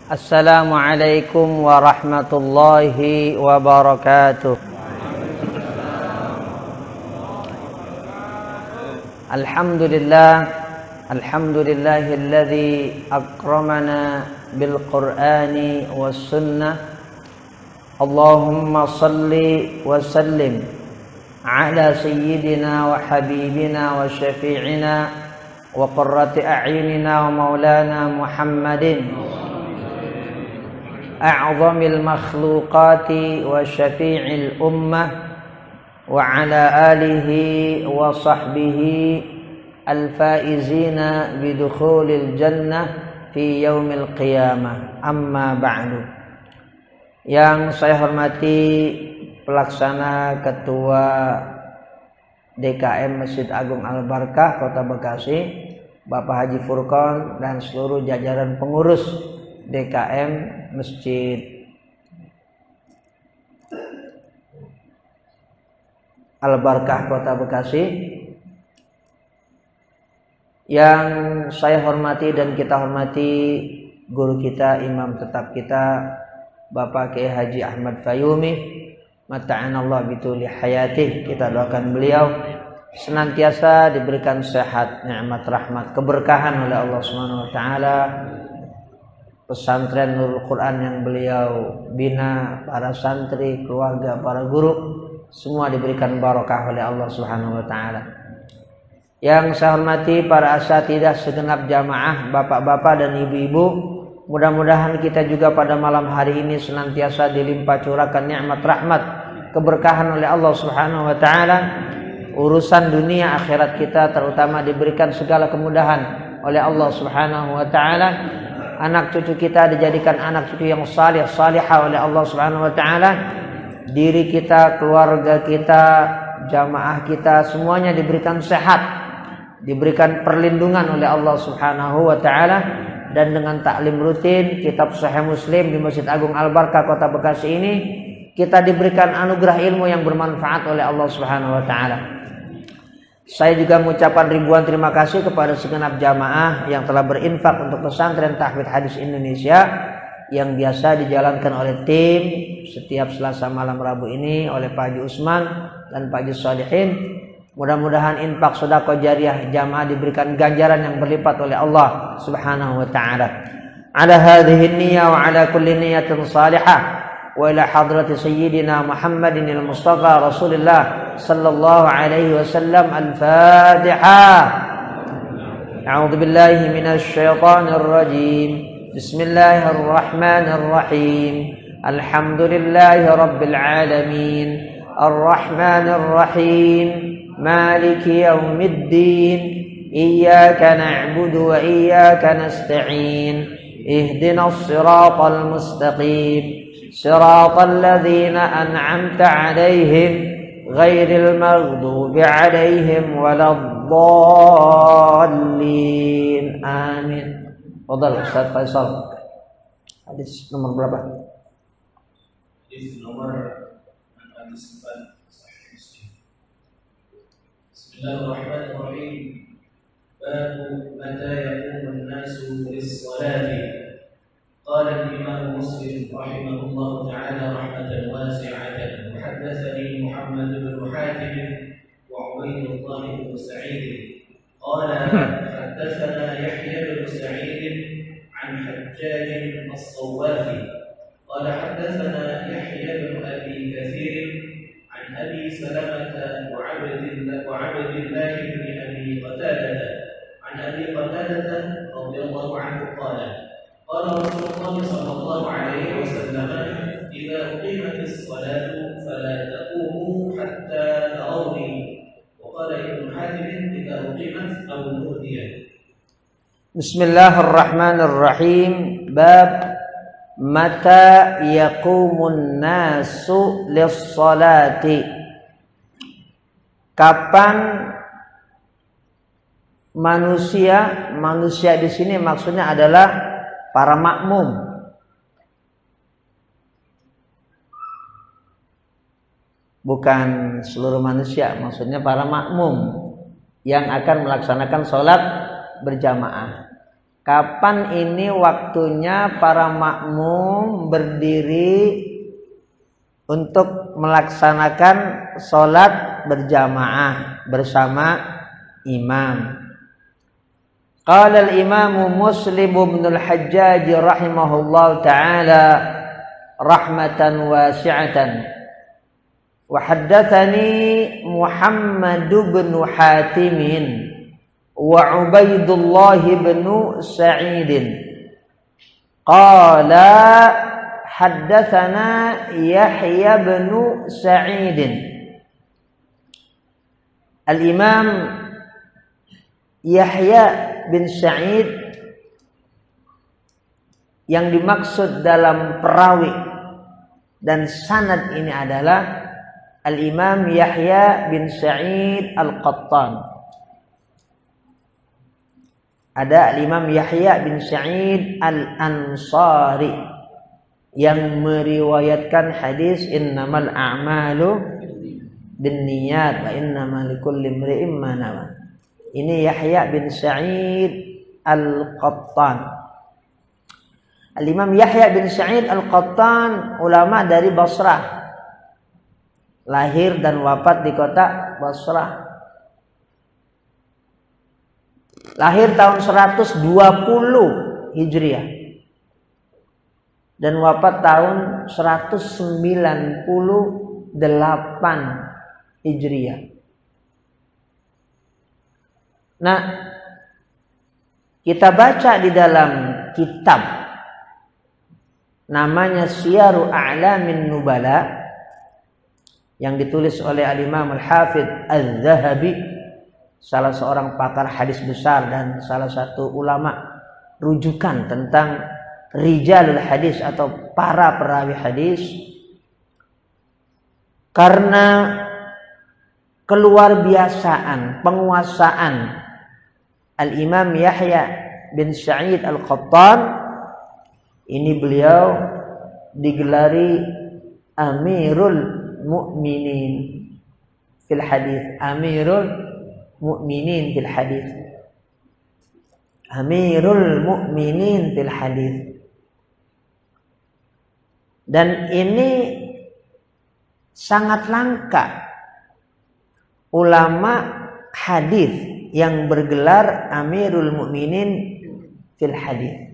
Assalamualaikum warahmatullahi wabarakatuh. Alhamdulillahilladzi akramana bil Qur'ani was sunnah. Allahumma salli wa sallim ala sayyidina wa habibina wa syafi'ina wa qurrati a'yunina wa maulana Muhammadin a'zamil makhluqati wa syafi'il ummah wa ala alihi wa sahbihi al-faizina bidukhulil jannah fi yaumil qiyamah. Amma ba'du. Yang saya hormati pelaksana ketua DKM Masjid Agung Al-Barkah Kota Bekasi, Bapak Haji Furqon, dan seluruh jajaran pengurus DKM Masjid Al-Barkah Kota Bekasi. Yang saya hormati dan kita hormati guru kita, imam tetap kita, Bapak Kiai Haji Ahmad Fayumi, mata'anallah bituli hayatih. Kita doakan beliau senantiasa diberikan sehat, nikmat, rahmat, keberkahan oleh Allah Subhanahu wa taala. Pesantren Nurul Quran yang beliau bina, para santri, keluarga, para guru, semua diberikan barokah oleh Allah Subhanahu wa taala. Yang saya hormati para asatidzah segenap jamaah, bapak-bapak dan ibu-ibu, mudah-mudahan kita juga pada malam hari ini senantiasa dilimpah curahkan nikmat, rahmat, keberkahan oleh Allah Subhanahu wa taala. Urusan dunia akhirat kita terutama diberikan segala kemudahan oleh Allah Subhanahu wa taala. Anak cucu kita dijadikan anak cucu yang salih, salihah oleh Allah Subhanahu wa taala. Diri kita, keluarga kita, jamaah kita semuanya diberikan sehat, diberikan perlindungan oleh Allah Subhanahu wa taala. Dan dengan taklim rutin kitab Sahih Muslim di Masjid Agung Al-Barkah Kota Bekasi ini, kita diberikan anugerah ilmu yang bermanfaat oleh Allah Subhanahu wa taala. Saya juga mengucapkan ribuan terima kasih kepada segenap jamaah yang telah berinfak untuk pesantren Tahfidz Hadis Indonesia yang biasa dijalankan oleh tim setiap Selasa malam Rabu ini oleh Pak Haji Usman dan Pak Haji Shalihin. Mudah-mudahan infak sedekah jariah jamaah diberikan ganjaran yang berlipat oleh Allah Subhanahu wa taala. Ala hadhihi niyyah wa ala kulli niyyatin salihah wa ila hadrati sayyidina Muhammadin al-Mustafa Rasulullah sallallahu alaihi wasallam. Al-Fatihah. A'udzu billahi minasy syaithanir rajim. Bismillahirrahmanirrahim. Alhamdulillahi rabbil alamin. Arrahmanir rahim. Maliki yaumiddin. Iyyaka na'budu wa iyyaka nasta'in. Ihdinas siratal mustaqim. Siratal ladzina an'amta 'alaihim ghairil maghdubi 'alaihim waladdallin. Amin. Fadhal Ustaz Faisal. Hadis nomor berapa? Hadis nomor 4 Sahih Muslim. Bismillahirrahmanirrahim. Babu mata yaqumun nasu lis-salati. قال الإمام مسلم رحمه الله تعالى رحمة واسعة. وحدثني محمد بن حاتم وعبيد الله بن سعيد قال حدثنا يحيى بن سعيد عن حجاج الصوافي قال حدثنا يحيى بن أبي كثير عن أبي سلمة وعبد الله بن أبي قتادة عن أبي قتادة رضي الله عنه قال قال رسول الله صلى الله عليه وسلم إذا أقيمت الصلاة فلا تقوموا حتى تروني. وقال ابن حاتم إذا أقيمت أو نودي. Bismillahirrahmanirrahim. Bab mata yaqumun nasu lis-salati. Kapan manusia di sini maksudnya adalah para makmum. Bukan seluruh manusia, maksudnya para makmum yang akan melaksanakan sholat berjamaah. kapan ini waktunya para makmum berdiri untuk melaksanakan sholat berjamaah bersama imam. Qala al-Imam Muslim bin al-Hajjaj rahimahullahu taala rahmatan wasi'atan wa haddatsani Muhammad bin Hatim wa Ubaidullah bin Sa'id qala haddatsana Yahya bin Sa'id. Al-Imam Yahya bin Sa'id yang dimaksud dalam perawi dan sanad ini adalah Al-Imam Yahya bin Sa'id Al-Qattan. Ada Al-Imam Yahya bin Sa'id Al-Ansari yang meriwayatkan hadis innamal a'malu binniyat wa innamal likulli imri'in ma nawa. Ini Yahya bin Sa'id Al-Qattan. Al-Imam Yahya bin Sa'id Al-Qattan ulama dari Basrah. Lahir dan wafat di kota Basrah. Lahir tahun 120 Hijriah dan wafat tahun 198 Hijriah. Nah, kita baca di dalam kitab namanya Syiaru A'lamin Nubala yang ditulis oleh Al-Imam Al-Hafidh Al-Zahabi, salah seorang pakar hadis besar dan salah satu ulama rujukan tentang rijalul hadis atau para perawi hadis. Karena keluar biasaan penguasaan Al-Imam Yahya bin Sa'id Al-Qattan, ini beliau digelari Amirul Mu'minin fil hadis. Amirul Mu'minin fil hadis. Amirul Mu'minin fil hadis. Dan ini sangat langka ulama hadis yang bergelar Amirul Mu'minin fil hadis.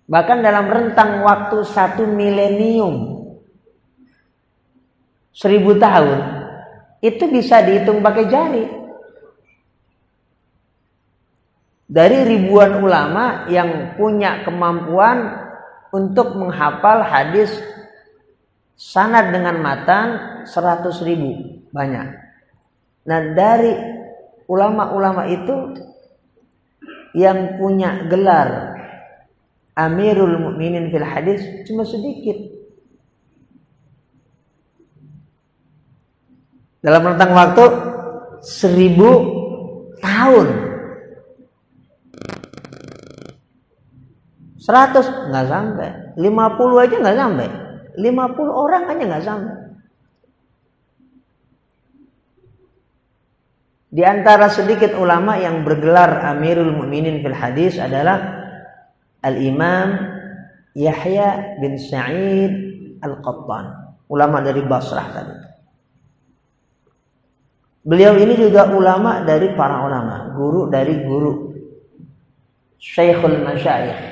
Bahkan dalam rentang waktu 1 milenium, 1000 tahun, itu bisa dihitung pakai jari. Dari ribuan ulama yang punya kemampuan untuk menghafal hadis sanad dengan matan 100.000, banyak. Nah, dari ulama-ulama itu yang punya gelar Amirul Mu'minin fil hadis cuma sedikit. Dalam rentang waktu 1000 tahun, 100 nggak sampai, 50 aja nggak sampai, 50 orang aja nggak sampai. Di antara sedikit ulama yang bergelar Amirul Mu'minin fil hadis adalah Al-Imam Yahya bin Sa'id Al-Qattan, ulama dari Basrah tadi. Beliau ini juga ulama dari para ulama, guru dari guru, Syekhul Masyayikh.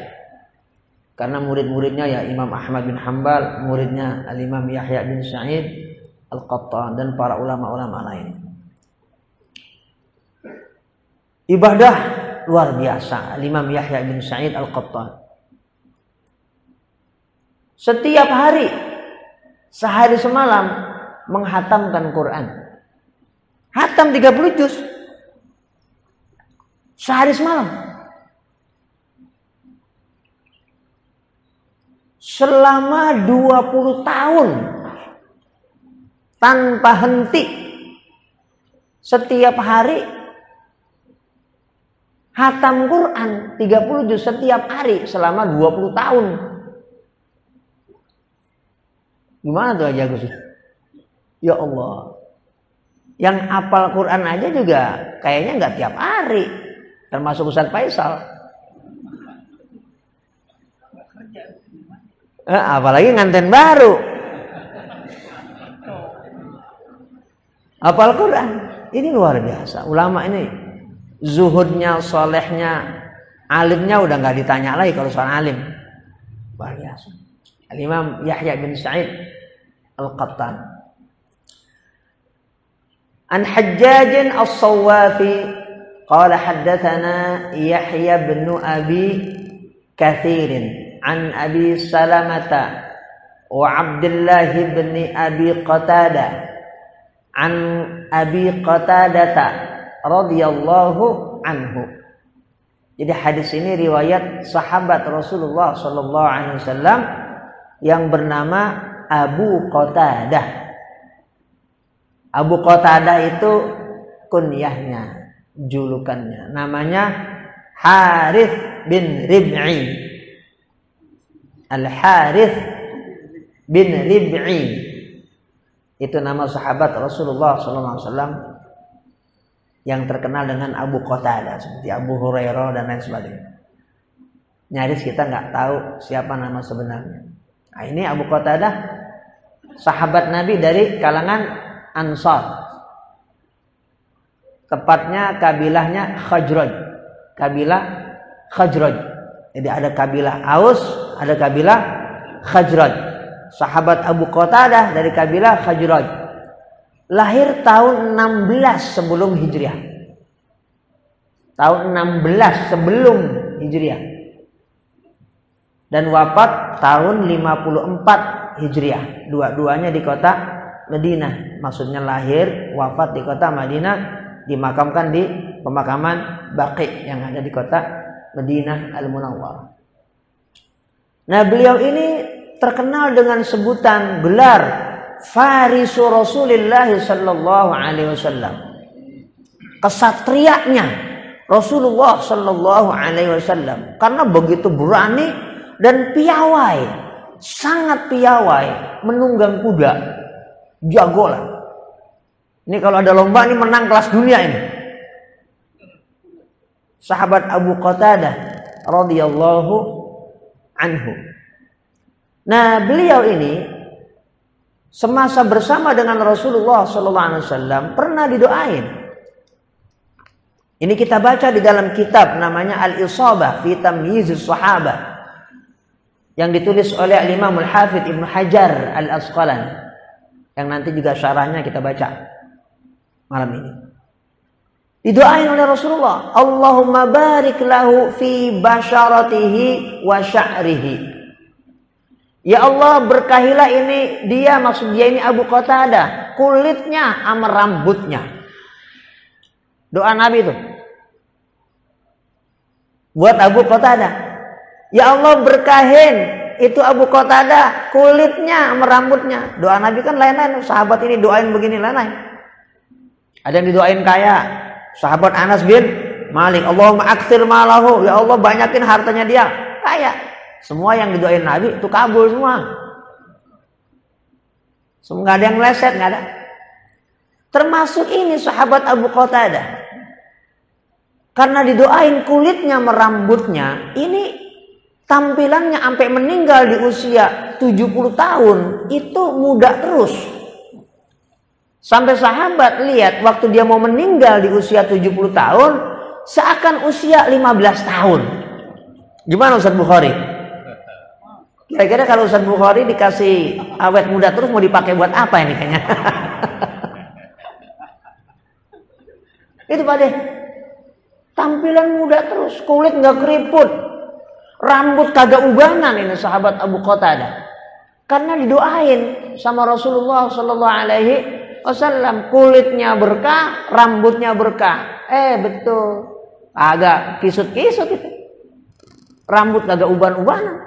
Karena murid-muridnya ya Imam Ahmad bin Hanbal, muridnya Al-Imam Yahya bin Sa'id Al-Qattan dan para ulama-ulama lain. Ibadah luar biasa Al-Imam Yahya bin Sa'id Al-Qattan. Setiap hari, sehari semalam menghatamkan Quran. Hatam 30 juz sehari semalam. Selama 20 tahun tanpa henti. Setiap hari hatam Quran 30 juz setiap hari selama 20 tahun. Gimana tuh aja Gus? Ya Allah. Yang hafal Quran aja juga kayaknya nggak tiap hari. termasuk Ustaz Faisal. Apalagi nganten baru. Hafal Quran. Ini luar biasa. Ulama ini zuhudnya, solehnya, alimnya udah nggak ditanya lagi kalau soal alim. Luar biasa. Al-Imam Yahya bin Sa'id Al-Qattan. An Hajjaj As-Sawwafi qala haddatsana Yahya bin Abi Katsir an Abi Salamah wa Abdullah bin Abi Qatadah an Abi Qatadah radhiyallahu anhu. Jadi hadis ini riwayat sahabat Rasulullah sallallahu alaihi wasallam yang bernama Abu Qatadah. Abu Qatadah itu kunyahnya, julukannya. Namanya Harith bin Rib'i. Al-Harith bin Rib'i. Itu nama sahabat Rasulullah SAW yang terkenal dengan Abu Qatadah, seperti Abu Hurairah dan lain sebagainya. Nyaris kita nggak tahu siapa nama sebenarnya. Nah, ini Abu Qatadah, sahabat Nabi dari kalangan Ansar. Tepatnya kabilahnya Khazraj. Kabilah Khazraj. Jadi ada kabilah Aus, ada kabilah Khazraj. Sahabat Abu Qatadah dari kabilah Khazraj. Lahir tahun 16 sebelum Hijriah. Tahun 16 sebelum Hijriah. Dan wafat tahun 54 Hijriah. Dua-duanya di kota Madinah. Maksudnya lahir, wafat di kota Madinah, dimakamkan di pemakaman Baqi yang ada di kota Madinah Al-Munawwarah. Nah, beliau ini terkenal dengan sebutan gelar Farisu Rasulullah sallallahu alaihi wasallam. Kesatrianya Rasulullah sallallahu alaihi wasallam karena begitu berani dan piawai, sangat piawai menunggang kuda. Jago lah. Ini kalau ada lomba ini menang kelas dunia ini. Sahabat Abu Qatadah radhiyallahu anhu. Nah, beliau ini semasa bersama dengan Rasulullah sallallahu alaihi wasallam pernah didoain. Ini kita baca di dalam kitab namanya Al-Isabah fi Tamyizus Sahabah yang ditulis oleh Imam Al-Hafidz Ibnu Hajar Al-Asqalani. Yang nanti juga syarahnya kita baca malam ini. Didoain oleh Rasulullah, Allahumma barik lahu fi basyaratihi wa sya'rihi. Ya Allah, berkahilah ini dia, maksud dia ini Abu Qatadah, kulitnya sama rambutnya. Doa Nabi itu buat Abu Qatadah. Ya Allah, berkahin itu Abu Qatadah, kulitnya sama rambutnya. Doa Nabi kan lain-lain. Sahabat ini doain begini lain-lain. Ada yang didoain kaya. Sahabat Anas bin Malik, Allahumma aktsir malahu. Ya Allah, banyakin hartanya dia. Kaya. Semua yang didoain Nabi itu kabul semua. Nggak ada yang meleset, nggak ada. Termasuk ini sahabat Abu Qatadah. Karena didoain kulitnya sama rambutnya, ini tampilannya sampai meninggal di usia 70 tahun itu muda terus. Sampai sahabat lihat waktu dia mau meninggal di usia 70 tahun seakan usia 15 tahun. Gimana Ustaz Bukhari? Kira-kira kalau Ustaz Bukhari dikasih awet muda terus mau dipakai buat apa ini kayaknya? Itu Pak deh. Tampilan muda terus, kulit nggak keriput. Rambut kagak ubanan ini sahabat Abu Qatadah. Karena didoain sama Rasulullah sallallahu alaihi wasallam, kulitnya berkah, rambutnya berkah. Betul. Agak kisut-kisut itu. Rambut kagak uban-ubanan.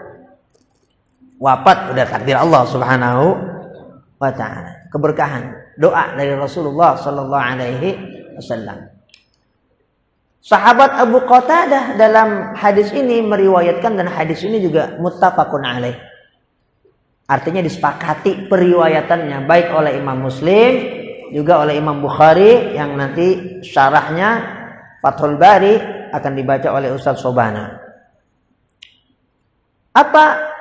Wafat udah takdir Allah Subhanahu wa taala. Keberkahan doa dari Rasulullah sallallahu alaihi wasallam. Sahabat Abu Qatadah dalam hadis ini meriwayatkan, dan hadis ini juga muttafaqun alaih. Artinya disepakati periwayatannya baik oleh Imam Muslim juga oleh Imam Bukhari yang nanti syarahnya Fathul Bari akan dibaca oleh Ustaz Sobana. Apa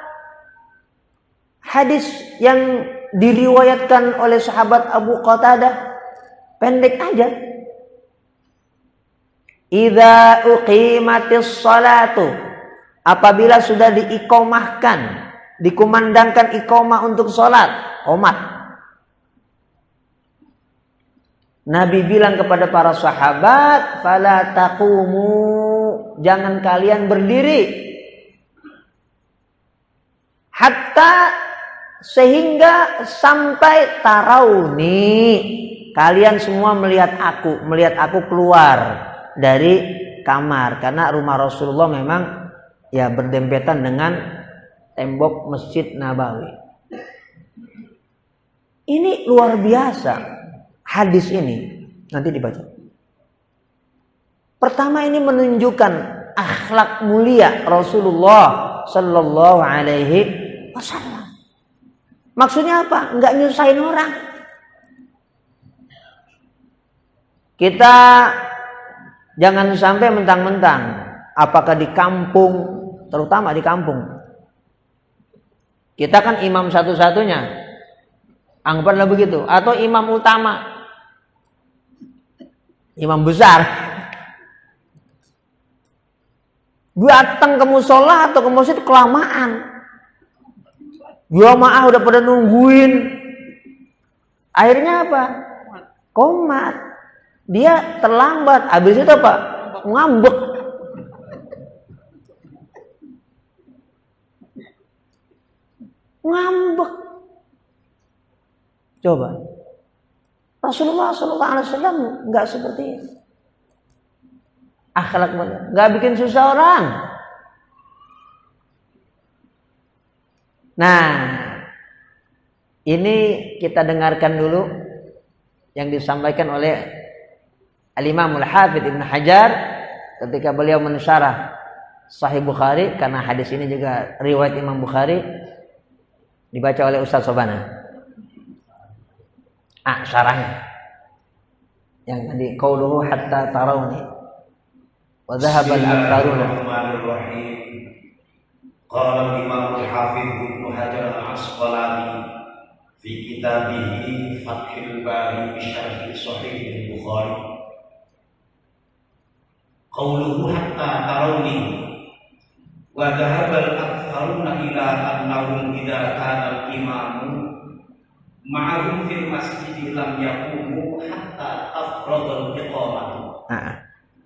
hadis yang diriwayatkan oleh sahabat Abu Qatadah? Pendek aja. Idza uqimatis salatu, apabila sudah diiqomahkan, dikumandangkan iqomah untuk salat, qomat. Nabi bilang kepada para sahabat, fala taqumu, jangan kalian berdiri hatta, sehingga sampai tarauni, kalian semua melihat aku keluar dari kamar, karena rumah Rasulullah memang ya berdempetan dengan tembok Masjid Nabawi. Ini luar biasa. Hadis ini nanti dibaca. Pertama, ini menunjukkan akhlak mulia Rasulullah Sallallahu Alaihi Wasallam. Maksudnya apa? Enggak nyusahin orang. Kita jangan sampai mentang-mentang, apakah di kampung, terutama di kampung, kita kan imam satu-satunya, anggaplah begitu, atau imam utama, imam besar, datang ke musola atau ke masjid kelamaan, jamaah udah pada nungguin, akhirnya apa? Qomat, dia terlambat, habis itu apa? Ngambek. Coba Rasulullah SAW nggak seperti itu. Akhlak mulia, nggak bikin susah orang. Nah, ini kita dengarkan dulu yang disampaikan oleh Al-Imam Al-Hafidh Ibn Hajar ketika beliau mensyarah Sahih Bukhari, karena hadis ini juga riwayat Imam Bukhari, dibaca oleh Ustaz Sobana. Syarahnya yang tadi qauluhu hatta tarawni wa dhahaba al-aktharuna. Qala al-Imam al-Hafidh Ibnu Hajar al-Asqalani fi kitabih Fathul Bari bi syarh Sahih Bukhari, qauluhu hatta tarawni wa dhahaba al-aktharuna ila annahum idza kana al-imamu ma'ahum fil masjid lam yaqumu hatta afradul iqamah.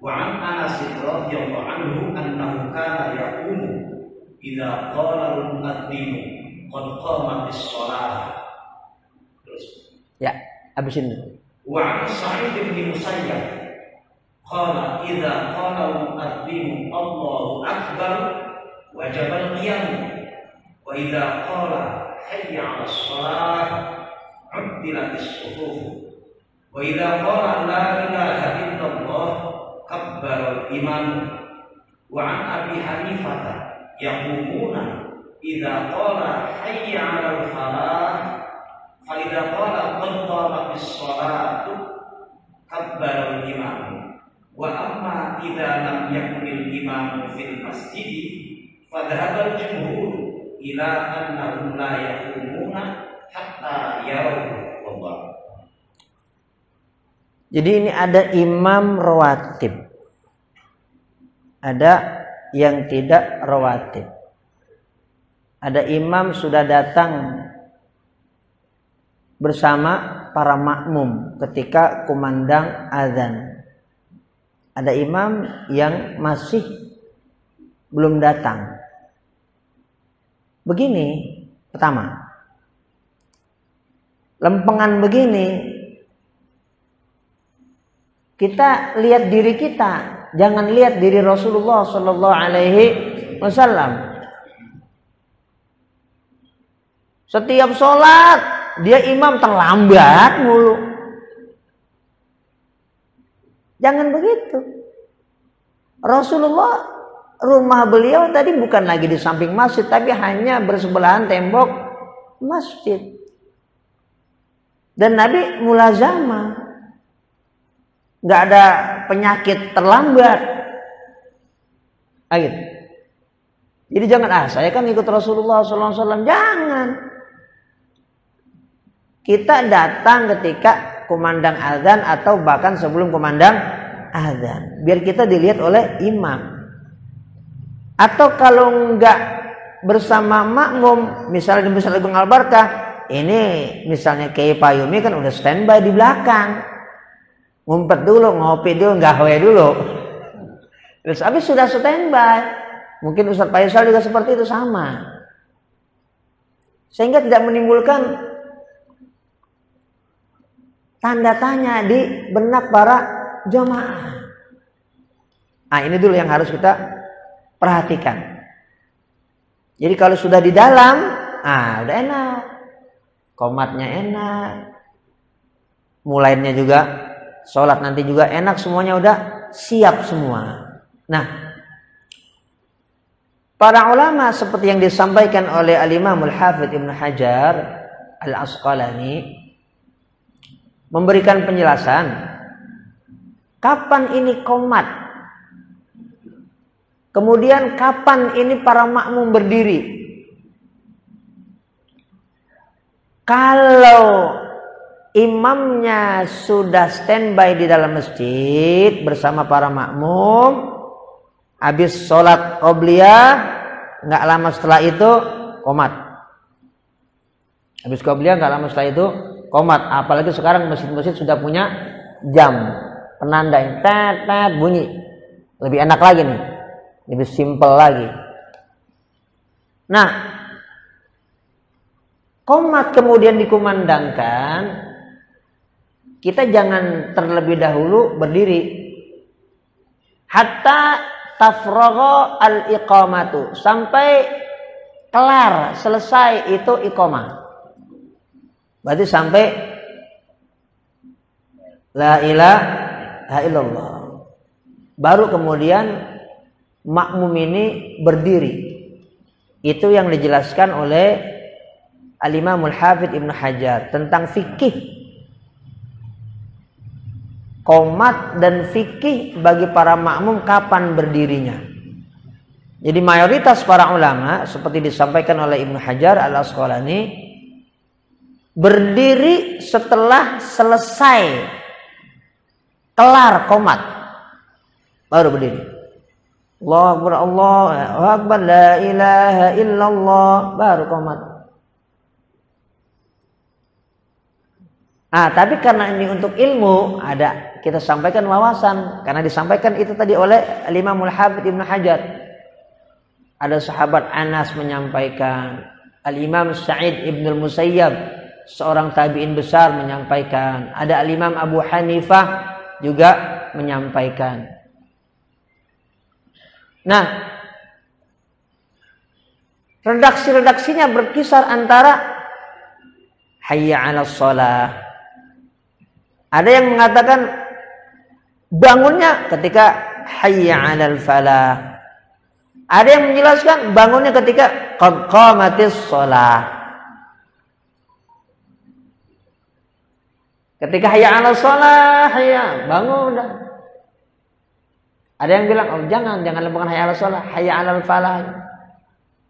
Wa an Anas radhiyallahu anhu annahu kana yaqumu idza qala al-muadzin qad qamatis shalah. Ya, habisin dulu. Wa an Sa'id bin Musayyab qala idza qala al-muadzin Allahu akbar wajaba al-qiyam wa idza qala hayya 'alas shalah Abdilatis suhuf wa idza qala la ilaha illallah kabbara al-imam wa an Abi Hanifah yaqumuna idza qala hayya 'alal falah fa idza qala qad qamatis shalatu kabbara al-imam wa amma idza lam yakun al-imam fil masjid fa dhahaba al-jumhur ila annahum la yaqumuna hatta yarau. Jadi ini ada imam rawatib, ada yang tidak rawatib. Ada imam sudah datang bersama para makmum ketika kumandang azan. Ada imam yang masih belum datang. Begini, pertama, lempengan begini, kita lihat diri kita, jangan lihat diri Rasulullah Sallallahu Alaihi Wasallam. Setiap sholat dia imam terlambat mulu. Jangan begitu. Rasulullah, rumah beliau tadi bukan lagi di samping masjid, tapi hanya bersebelahan tembok masjid. Dan Nabi mulazamah, nggak ada penyakit terlambat. Gitu. Jadi jangan saya kan ikut Rasulullah SAW. Jangan. Kita datang ketika kumandang azan atau bahkan sebelum kumandang azan, biar kita dilihat oleh imam. Atau kalau enggak bersama makmum, misalnya di Masjid Agung Al-Barkah, ini misalnya Kiai Payumi kan udah standby di belakang, ngumpet dulu, ngopi dulu, gawe dulu. Terus habis sudah standby. Mungkin Ustaz Faisal juga seperti itu, sama. Sehingga tidak menimbulkan tanda tanya di benak para jamaah. Nah, ini dulu yang harus kita perhatikan. Jadi kalau sudah di dalam, udah enak. Qomatnya enak. Mulainya juga, sholat nanti juga enak, semuanya udah siap semua. Nah, para ulama seperti yang disampaikan oleh Al-Imam Al-Hafidh Ibnu Hajar Al-Asqalani memberikan penjelasan kapan ini qomat, kemudian kapan ini para makmum berdiri. Kalau imamnya sudah standby di dalam masjid bersama para makmum, habis sholat qobliyah, nggak lama setelah itu qomat. Habis qobliyah nggak lama setelah itu qomat. Apalagi sekarang masjid-masjid sudah punya jam penanda yang tet bunyi. Lebih enak lagi nih, lebih simpel lagi. Nah, qomat kemudian dikumandangkan, kita jangan terlebih dahulu berdiri. Hatta tafragha al-iqamatu, sampai kelar, selesai itu iqamah. Berarti sampai la ilaha illallah. Baru kemudian makmum ini berdiri. Itu yang dijelaskan oleh Al-Imam Al-Hafidh Ibnu Hajar tentang fikih qomat dan fikih bagi para makmum kapan berdirinya. Jadi mayoritas para ulama seperti disampaikan oleh Ibnu Hajar Al-Asqalani berdiri setelah selesai kelar qomat baru berdiri. Allahu Akbar, Allahu Akbar, la ilaha illallah, baru qomat. Tapi karena ini untuk ilmu, ada kita sampaikan wawasan, karena disampaikan itu tadi oleh Al-Imam Al-Hafidh Ibnu Hajar. Ada sahabat Anas menyampaikan, Al-Imam Sa'id Ibn Al-Musayyab, seorang tabi'in besar menyampaikan, ada Al-Imam Abu Hanifah juga menyampaikan. Nah, redaksi-redaksinya berkisar antara hayya 'alas shalah. Ada yang mengatakan bangunnya ketika hayya 'alal falah. Ada yang menjelaskan bangunnya ketika qad qamatis shalah. Ketika hayya 'alal shalah, hayya, bangun dah. Ada yang bilang, jangan lempengan hayya 'alal shalah, hayya 'alal falah.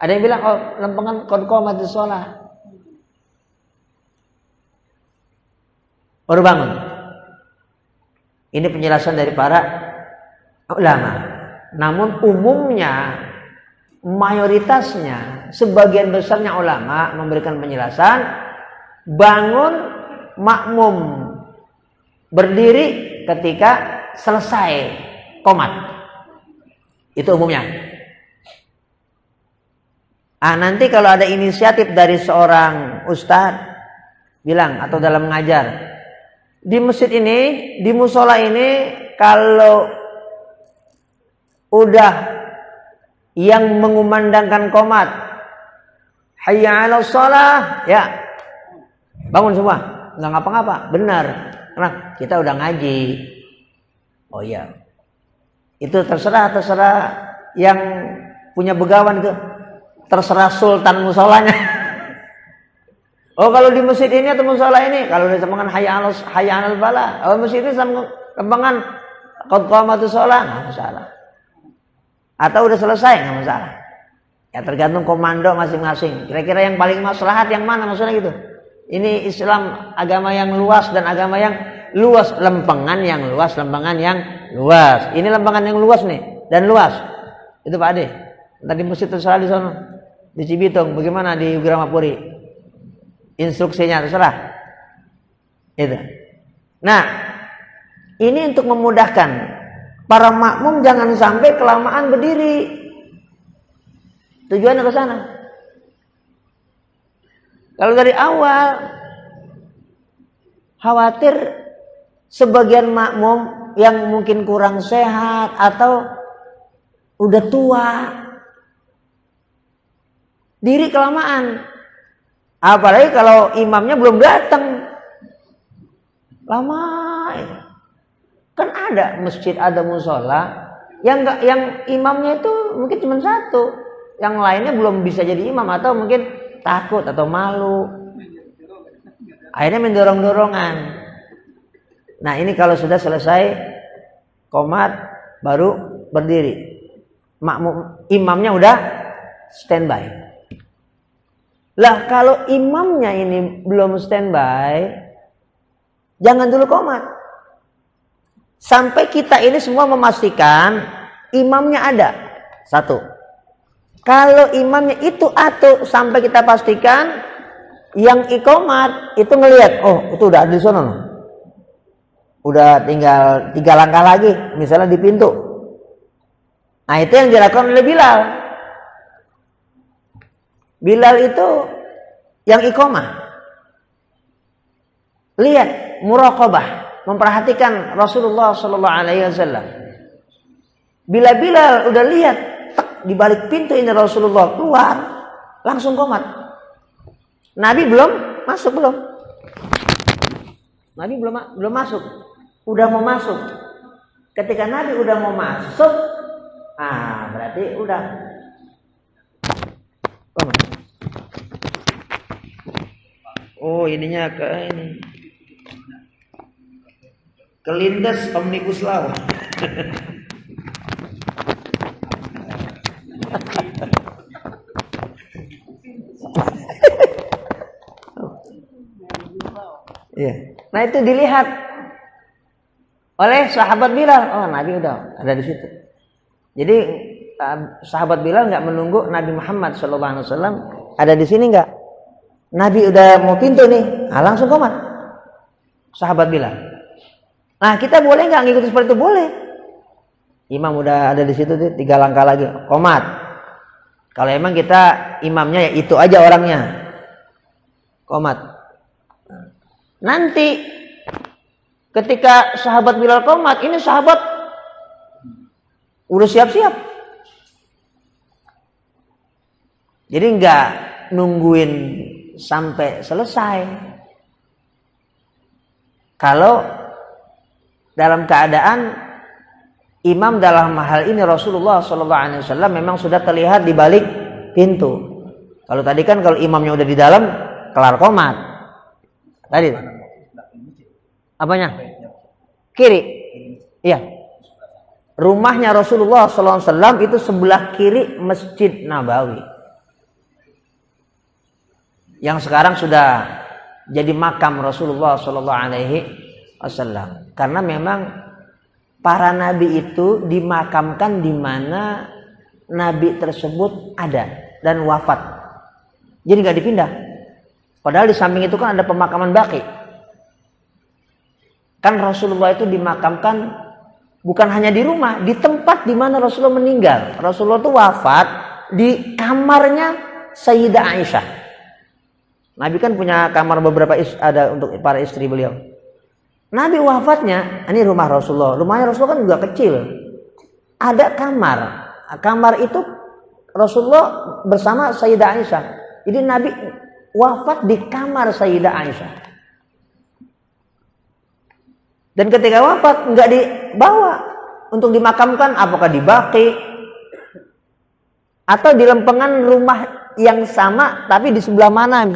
Ada yang bilang, lempengan qad qamatis shalah. Baru bangun. Ini penjelasan dari para ulama. Namun umumnya, mayoritasnya, sebagian besarnya ulama memberikan penjelasan bangun makmum berdiri ketika selesai qomat. Itu umumnya. Nanti kalau ada inisiatif dari seorang ustadz bilang atau dalam mengajar, di masjid ini, di musola ini, kalau udah yang mengumandangkan qomat hayya 'alas shalah, ya bangun semua, nggak ngapa-ngapa, benar, karena kita udah ngaji. Oh iya, itu terserah yang punya begawan itu, terserah sultan musolanya. Oh, kalau di masjid ini atau musola ini, kalau disamakan hayya 'alal falah, kalau masjid ini sama lempengan qad qamatis shalah, nggak salah. Atau udah selesai nggak masalah. Ya tergantung komando masing-masing. Kira-kira yang paling maslahat yang mana maksudnya gitu. Ini Islam agama yang luas dan agama yang luas, lempengan yang luas, lempengan yang luas. Ini lempengan yang luas nih dan luas. Itu Pak Ade. Tadi masjid terserah di sana. Di Cibitung, bagaimana di Gramapuri? Instruksinya terserah. Itu. Nah, ini untuk memudahkan para makmum jangan sampai kelamaan berdiri. Tujuannya ke sana. Kalau dari awal khawatir sebagian makmum yang mungkin kurang sehat atau udah tua, diri kelamaan. Apalagi kalau imamnya belum datang, lama. Kan ada masjid, ada musola yang imamnya itu mungkin cuma satu, yang lainnya belum bisa jadi imam atau mungkin takut atau malu. Akhirnya mendorong-dorongan. Nah ini kalau sudah selesai qomat baru berdiri. Makmum imamnya udah standby. Lah kalau imamnya ini belum standby, jangan dulu qomat. Sampai kita ini semua memastikan imamnya ada. Satu. Kalau imamnya itu atuh sampai kita pastikan yang iqomat itu ngelihat, oh itu udah ada di sana. Udah tinggal 3 langkah lagi, misalnya di pintu. Nah itu yang dilakukan oleh Bilal. Bilal itu yang iqomah. Lihat, muraqabah, memperhatikan Rasulullah sallallahu alaihi wasallam. Bila Bilal udah lihat di balik pintu ini Rasulullah keluar, langsung qomat. Nabi belum masuk. Nabi belum masuk. Udah mau masuk. Ketika Nabi udah mau masuk, berarti udah qomat. Oh, ininya ke ini. Kelindes omnibus law. Iya. Nah itu dilihat oleh sahabat Bilal. Oh Nabi udah ada di situ. Jadi sahabat Bilal nggak menunggu Nabi Muhammad SAW ada di sini nggak. Nabi udah mau pintu nih, langsung qomat. Sahabat Bilal. Nah kita boleh nggak ngikutin seperti itu? Boleh. Imam udah ada di situ 3 langkah lagi, qomat. Kalau emang kita imamnya ya itu aja orangnya, qomat. Nanti ketika sahabat Bilal qomat, ini sahabat udah siap-siap. Jadi nggak nungguin sampai selesai. Kalau dalam keadaan imam dalam hal ini Rasulullah SAW memang sudah terlihat di balik pintu. Kalau tadi kan kalau imamnya udah di dalam, kelar qomat. Tadi apanya? Kiri. Iya. Rumahnya Rasulullah SAW itu sebelah kiri Masjid Nabawi. Yang sekarang sudah jadi makam Rasulullah SAW. Karena memang para nabi itu dimakamkan di mana nabi tersebut ada dan wafat. Jadi nggak dipindah. Padahal di samping itu kan ada pemakaman baqi. Kan Rasulullah itu dimakamkan bukan hanya di rumah, di tempat di mana Rasulullah meninggal. Rasulullah itu wafat di kamarnya Sayyidah Aisyah. Nabi kan punya kamar beberapa ada untuk para istri beliau. Nabi wafatnya, ini rumah Rasulullah. Rumahnya Rasulullah kan juga kecil. Ada kamar. Kamar itu Rasulullah bersama Sayyidah Aisyah. Jadi Nabi wafat di kamar Sayyidah Aisyah. Dan ketika wafat nggak dibawa untuk dimakamkan, apakah di baqi atau di lempengan rumah yang sama tapi di sebelah mana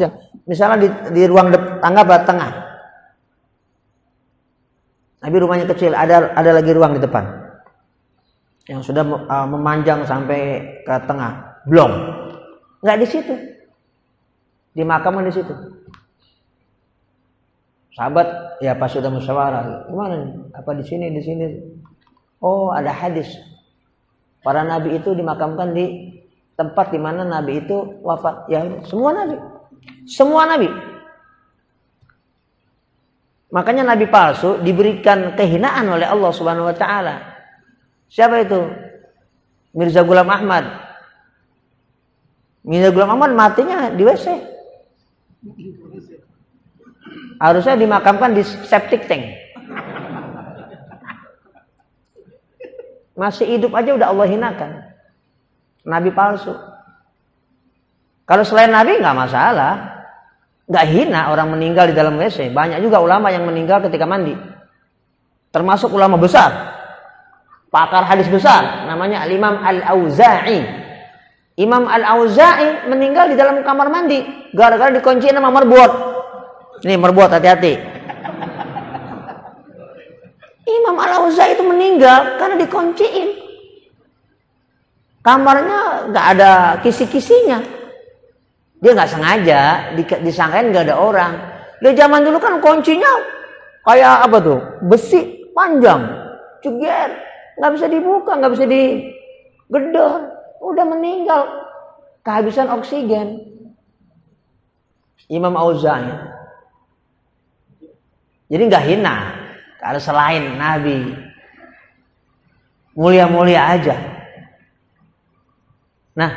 misalnya di ruang tangga atau tengah. Nabi rumahnya kecil, ada lagi ruang di depan. yang sudah memanjang sampai ke tengah, belum. Nggak di situ. Dimakamkan di situ. Sahabat ya pas sudah musyawarah, gimana nih? Apa di sini, di sini? Oh, ada hadis. Para nabi itu dimakamkan di tempat di mana nabi itu wafat. Ya, semua nabi. Semua nabi. Makanya nabi palsu diberikan kehinaan oleh Allah Subhanahu wa taala. Siapa itu? Mirza Ghulam Ahmad. Mirza Ghulam Ahmad matinya di WC. Harusnya dimakamkan di septic tank. Masih hidup aja udah Allah hinakan. Nabi palsu. Kalau selain Nabi nggak masalah. Nggak hina orang meninggal di dalam WC. Banyak juga ulama yang meninggal ketika mandi. Termasuk ulama besar. Pakar hadis besar. Namanya Al-Imam Al-Auza'i. Imam Al-Auza'i meninggal di dalam kamar mandi. Gara-gara dikunciin sama merbot. Ini merbot, hati-hati. Imam Al-Auza'i itu meninggal karena dikunciin. Kamarnya nggak ada kisi-kisinya. Dia nggak sengaja, disangkain nggak ada orang. Di zaman dulu kan kuncinya kayak apa tuh? Besi panjang, ceger, nggak bisa dibuka, nggak bisa digedor. Udah meninggal, kehabisan oksigen. Imam Auza'i. Jadi nggak hina. Kalau selain Nabi mulia-mulia aja. Nah,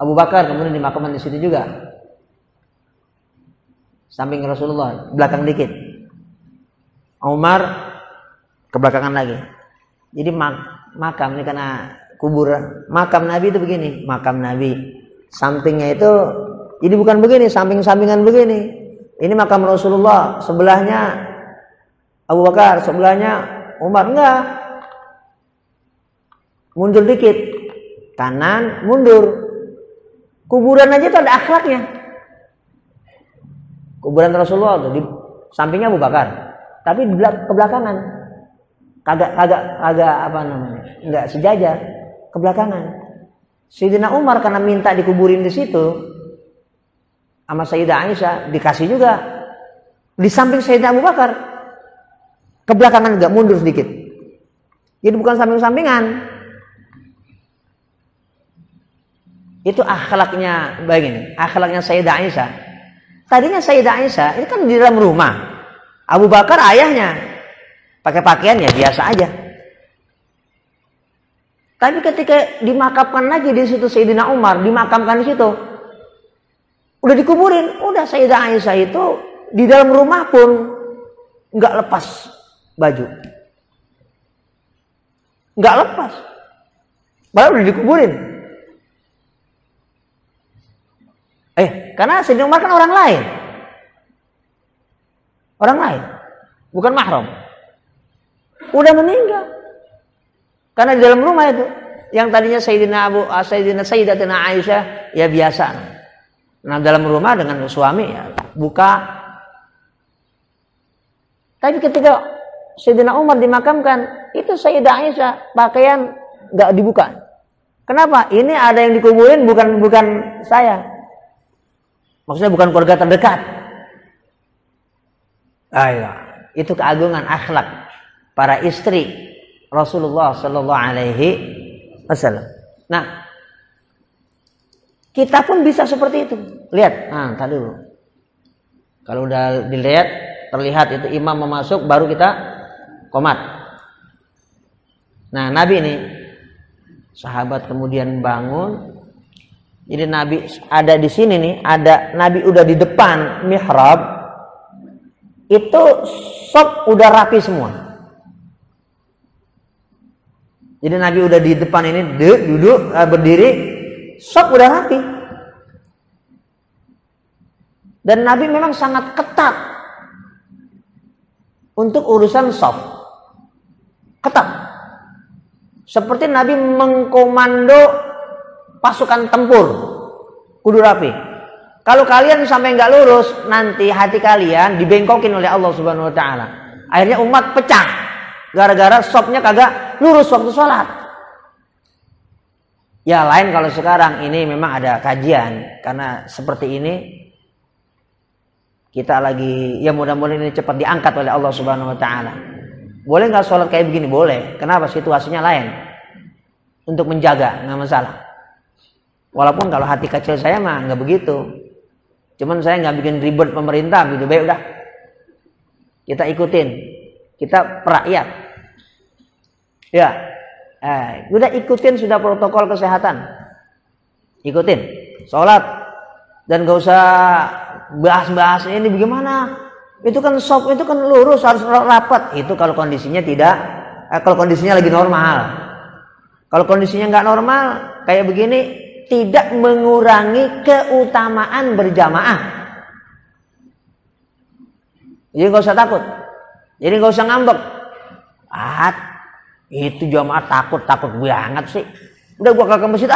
Abu Bakar kemudian dimakamkan di situ juga, samping Rasulullah, belakang dikit. Umar kebelakangan lagi. Jadi makam ini karena kuburan. Makam Nabi itu begini, makam Nabi. Sampingnya itu, jadi bukan begini, samping-sampingan begini. Ini makam Rasulullah, sebelahnya Abu Bakar, sebelahnya Umar. Enggak. Mundur dikit. Kanan, mundur. Kuburan aja itu ada akhlaknya. Kuburan Rasulullah itu di sampingnya Abu Bakar. Tapi di kebelakangan. Kagak apa namanya? Enggak sejajar, kebelakangan. Sayyidina Umar karena minta dikuburin di situ sama Sayyidah Aisyah, dikasih juga di samping Sayyidina Abu Bakar. Kebelakangan enggak, mundur sedikit. Jadi bukan samping-sampingan. Itu akhlaknya begini, akhlaknya Sayyidah Aisyah. Tadinya Sayyidah Aisyah ini kan di dalam rumah. Abu Bakar ayahnya pakai pakaian ya biasa aja. Tapi ketika dimakamkan lagi di situ Sayyidina Umar, dimakamkan di situ. Udah dikuburin, udah Sayyidah Aisyah itu di dalam rumah pun enggak lepas baju. Enggak lepas. Baru udah dikuburin. Karena Sayyidina Umar kan orang lain. Orang lain. Bukan mahram. Udah meninggal. Karena di dalam rumah itu, yang tadinya Sayyidatina Aisyah ya biasa. Nah, dalam rumah dengan suami ya buka. Tapi ketika Sayyidina Umar dimakamkan, itu Sayyidah Aisyah pakaian enggak dibuka. Kenapa? Ini ada yang dikuburin bukan saya. Maksudnya bukan keluarga terdekat. Ayo, itu keagungan akhlak para istri Rasulullah Sallallahu Alaihi Wasallam. Nah, kita pun bisa seperti itu. Lihat, tadi dulu. Kalau udah dilihat, terlihat itu imam memasuk, baru kita qomat. Nah, Nabi ini, sahabat kemudian bangun. Jadi Nabi ada di sini nih, ada Nabi udah di depan mihrab. Itu sop udah rapi semua. Jadi Nabi udah di depan ini duduk berdiri, sop udah rapi. Dan Nabi memang sangat ketat untuk urusan sop. Ketat. Seperti Nabi mengkomando pasukan tempur, kudu rapi. Kalau kalian sampai nggak lurus, nanti hati kalian dibengkokin oleh Allah Subhanahu Wa Taala. Akhirnya umat pecah, gara-gara sopnya kagak lurus waktu sholat. Ya lain kalau sekarang ini memang ada kajian, karena seperti ini kita lagi, ya mudah-mudahan ini cepat diangkat oleh Allah Subhanahu Wa Taala. Boleh nggak sholat kayak begini? Boleh. Kenapa? Situasinya lain. Untuk menjaga, nggak masalah. Walaupun kalau hati kecil saya mah nggak begitu. Cuman saya nggak bikin ribet pemerintah gitu. Baik udah. Kita ikutin. Kita perakyat. Ya. Udah ikutin sudah protokol kesehatan. Ikutin. Sholat. Dan gak usah bahas-bahas ini bagaimana. Itu kan sop, itu kan lurus, harus rapat. Itu kalau kondisinya tidak, kalau kondisinya lagi normal. Kalau kondisinya nggak normal, kayak begini, tidak mengurangi keutamaan berjamaah. Jadi nggak usah takut. Jadi nggak usah ngambek. Itu jamaah takut banget sih. Udah gua ke masjid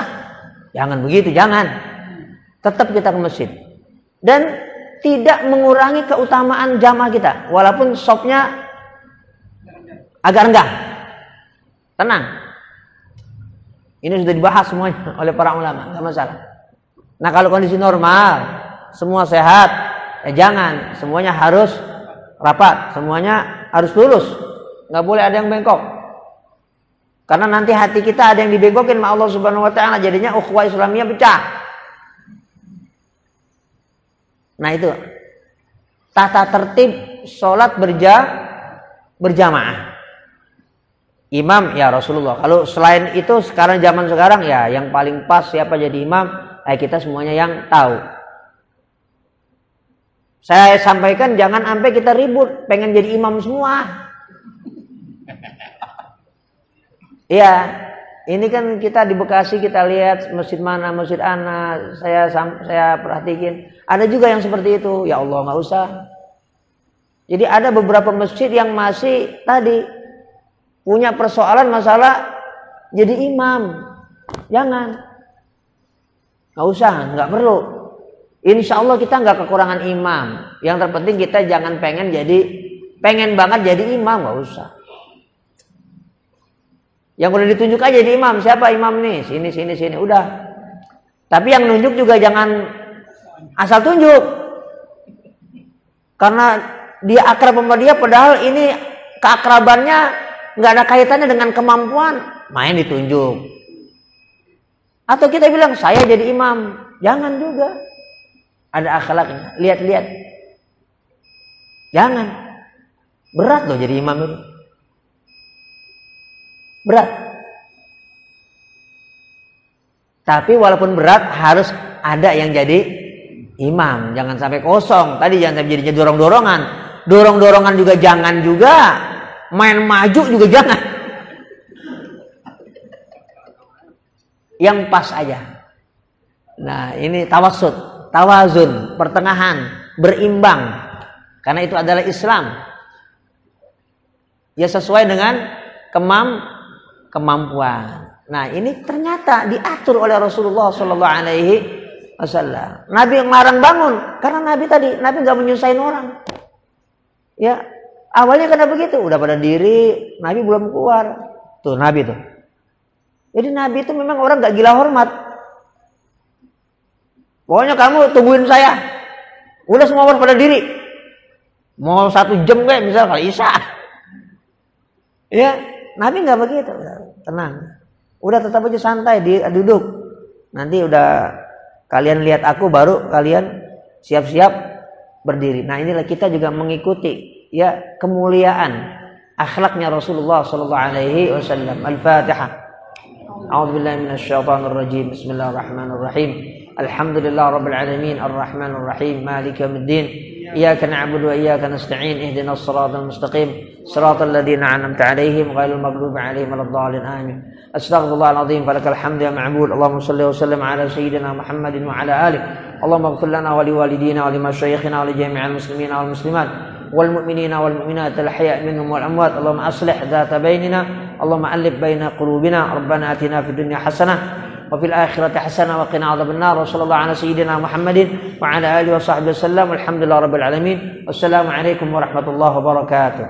Jangan begitu, jangan. Tetap kita ke masjid. Dan tidak mengurangi keutamaan jamaah kita, walaupun sopnya agak rendah. Tenang. Ini sudah dibahas semuanya oleh para ulama, nggak masalah. Nah kalau kondisi normal, semua sehat, jangan. Semuanya harus rapat, semuanya harus lurus. Nggak boleh ada yang bengkok. Karena nanti hati kita ada yang dibengkokin sama Allah Subhanahu Wa Taala, jadinya ukhuwah Islamiyah pecah. Nah itu tata tertib sholat berjamaah. Imam ya Rasulullah. Kalau selain itu sekarang zaman sekarang ya yang paling pas siapa jadi imam, kita semuanya yang tahu. Saya sampaikan jangan sampai kita ribut pengen jadi imam semua. Iya, ini kan kita di Bekasi kita lihat masjid mana, masjid ana, saya perhatikan. Ada juga yang seperti itu. Ya Allah nggak usah. Jadi ada beberapa masjid yang masih tadi punya persoalan masalah jadi imam. Jangan. Nggak usah, nggak perlu. Insya Allah kita nggak kekurangan imam. Yang terpenting kita jangan pengen banget jadi imam, nggak usah. Yang udah ditunjuk aja jadi imam. Siapa imam nih? Sini. Udah. Tapi yang nunjuk juga jangan asal tunjuk. Karena dia akrab sama dia, padahal ini keakrabannya nggak ada kaitannya dengan kemampuan. Main ditunjuk. Atau kita bilang saya jadi imam. Jangan juga. Ada akhlaknya. Lihat-lihat. Jangan. Berat loh jadi imam itu. Berat. Tapi walaupun berat harus ada yang jadi imam. Jangan sampai kosong. Tadi jangan sampai jadinya dorong-dorongan. Dorong-dorongan juga jangan juga. Main maju juga jangan. Yang pas aja. Nah ini tawazun, pertengahan, berimbang. Karena itu adalah Islam. Ya sesuai dengan kemampuan. Nah ini ternyata diatur oleh Rasulullah Sallallahu Alaihi Wasallam. Nabi ngelarang bangun karena Nabi nggak menyusahin orang. Ya awalnya karena begitu, udah pada diri, Nabi belum keluar. Tuh Nabi tuh. Jadi Nabi itu memang orang nggak gila hormat. Pokoknya kamu tungguin saya. Udah semua orang pada diri. Mau 1 jam kayak misal kali Isya. Ya. Nabi nggak begitu, tenang. Udah tetap aja santai, duduk. Nanti udah kalian lihat aku, baru kalian siap-siap berdiri. Nah inilah kita juga mengikuti ya kemuliaan akhlaknya Rasulullah Sallallahu Alaihi Wasallam. Al-Fatihah. A'udzubillahi minasyaitonirrajim. Bismillahirrahmanirrahim. Alhamdulillah Rabbil Alamin. Ar-Rahmanir Rahim. Maliki Yaumiddin. Iyyaka na'budu wa iyyaka nasta'in. Ihdinas siratal mustaqim. Siratal ladzina an'amta 'alaihim ghairil maghdubi 'alaihim waladdallin. Amin. Astaghfirullahal azim. Falakal hamdu ya ma'bud. Allahumma shalli wa sallim ala sayyidina Muhammadin wa ala alihi. Allahumma ighfir lana wa liwalidina wa limashayikhina wa li jami'il muslimina wal muslimat wal mu'minina wal mu'minat al ahya' minhum wal amwat. Allahumma aslih dhata bainina. Allahumma alif baina qulubina. Rabbana atina fid dunya hasanah وفي الآخرة حسنة وقنا عذاب النار وصلى الله على سيدنا محمد وعلى آله وصحبه وسلم والحمد لله رب العالمين والسلام عليكم ورحمة الله وبركاته.